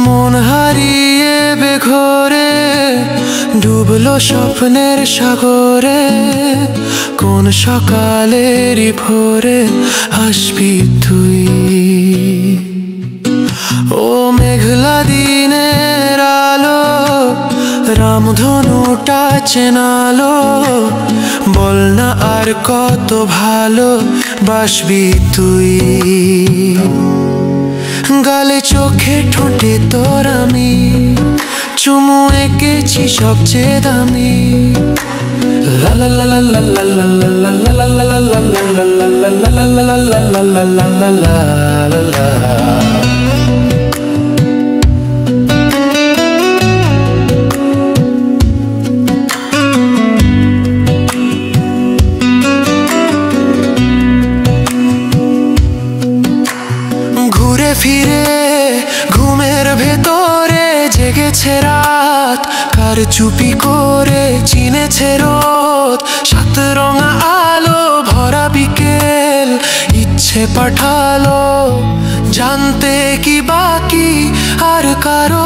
মন হারিয়ে বেঘরে ডুবলো স্বপ্নের সাগরে। কোন সকালেরই ভোরে আসবি তুই। ও মেঘলা দিনের আলো, রামধনুটা চেনালো, বল না আর কত ভালো বাসবি তুই। গালে চোখে ঠোঁটে তোর আমি চুমু এঁকেছি সবচেয়ে দামি। লা লা লা লা লা লা লা লা লা লা লা লা লা লা লা। ঘুরে ফিরে ঘুমের ভেতরে জেগেছে রাত, কার চুপি করে চিনেছে রোদ। সাত রঙা আলো ভরা বিকেল ইচ্ছে পাঠালো, জানতে কি বাকি আর কারো